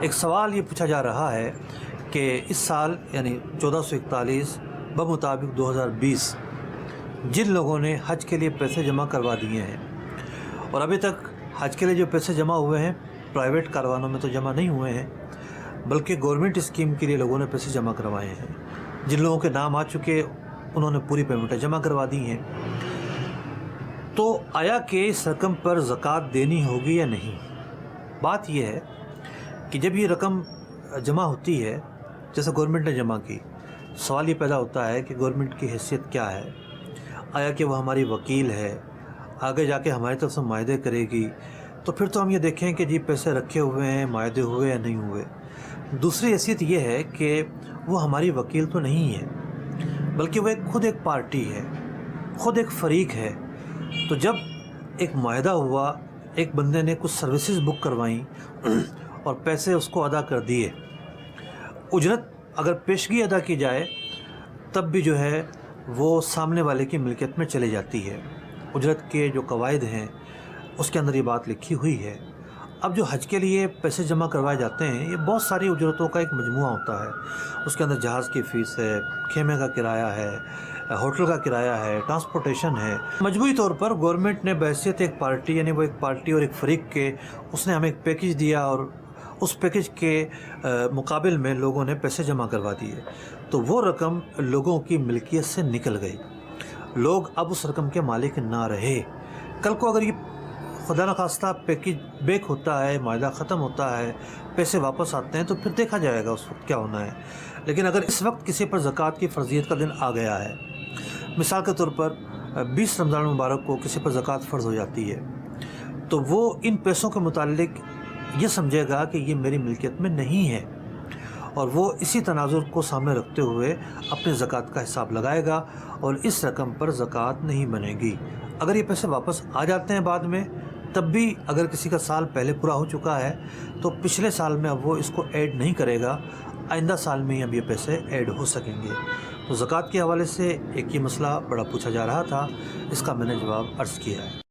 ایک سوال یہ پوچھا جا رہا ہے کہ اس سال یعنی 1441 بمطابق 2020 جن لوگوں نے حج کے لیے پیسے جمع کروا دیے ہیں اور ابھی تک حج کے لیے جو پیسے جمع ہوئے ہیں پرائیویٹ کاروانوں میں تو جمع نہیں ہوئے ہیں بلکہ گورنمنٹ اسکیم کے لیے لوگوں نے پیسے جمع کروائے ہیں، جن لوگوں کے نام آ چکے انہوں نے پوری پیمنٹیں جمع کروا دی ہیں، تو آیا کہ اس رقم پر زکوٰۃ دینی ہوگی یا نہیں؟ بات یہ ہے کہ جب یہ رقم جمع ہوتی ہے جیسے گورنمنٹ نے جمع کی، سوال یہ پیدا ہوتا ہے کہ گورنمنٹ کی حیثیت کیا ہے، آیا کہ وہ ہماری وکیل ہے، آگے جا کے ہماری طرف سے معاہدے کرے گی، تو پھر تو ہم یہ دیکھیں کہ جی پیسے رکھے ہوئے ہیں، معاہدے ہوئے یا نہیں ہوئے۔ دوسری حیثیت یہ ہے کہ وہ ہماری وکیل تو نہیں ہے بلکہ وہ خود ایک پارٹی ہے، خود ایک فریق ہے۔ تو جب ایک معاہدہ ہوا، ایک بندے نے کچھ سروسز بک کروائیں اور پیسے اس کو ادا کر دیے، اجرت اگر پیشگی ادا کی جائے تب بھی جو ہے وہ سامنے والے کی ملکیت میں چلی جاتی ہے۔ اجرت کے جو قواعد ہیں اس کے اندر یہ بات لکھی ہوئی ہے۔ اب جو حج کے لیے پیسے جمع کروائے جاتے ہیں یہ بہت ساری اجرتوں کا ایک مجموعہ ہوتا ہے، اس کے اندر جہاز کی فیس ہے، خیمے کا کرایہ ہے، ہوٹل کا کرایہ ہے، ٹرانسپورٹیشن ہے۔ مجموعی طور پر گورنمنٹ نے بحیثیت ایک پارٹی یعنی وہ ایک پارٹی اور ایک فریق کے اس نے ہمیں ایک پیکج دیا اور اس پیکج کے مقابل میں لوگوں نے پیسے جمع کروا دیے، تو وہ رقم لوگوں کی ملکیت سے نکل گئی، لوگ اب اس رقم کے مالک نہ رہے۔ کل کو اگر یہ خدا نخواستہ پیکج بیک ہوتا ہے، معاہدہ ختم ہوتا ہے، پیسے واپس آتے ہیں تو پھر دیکھا جائے گا اس وقت کیا ہونا ہے۔ لیکن اگر اس وقت کسی پر زکوٰۃ کی فرضیت کا دن آ گیا ہے، مثال کے طور پر 20 رمضان المبارک کو کسی پر زکوٰۃ فرض ہو جاتی ہے، تو وہ ان پیسوں کے متعلق یہ سمجھے گا کہ یہ میری ملکیت میں نہیں ہے، اور وہ اسی تناظر کو سامنے رکھتے ہوئے اپنے زکوٰۃ کا حساب لگائے گا اور اس رقم پر زکوٰۃ نہیں بنے گی۔ اگر یہ پیسے واپس آ جاتے ہیں بعد میں، تب بھی اگر کسی کا سال پہلے پورا ہو چکا ہے تو پچھلے سال میں اب وہ اس کو ایڈ نہیں کرے گا، آئندہ سال میں ہی اب یہ پیسے ایڈ ہو سکیں گے۔ تو زکوٰۃ کے حوالے سے ایک یہ مسئلہ بڑا پوچھا جا رہا تھا، اس کا میں نے جواب عرض کیا ہے۔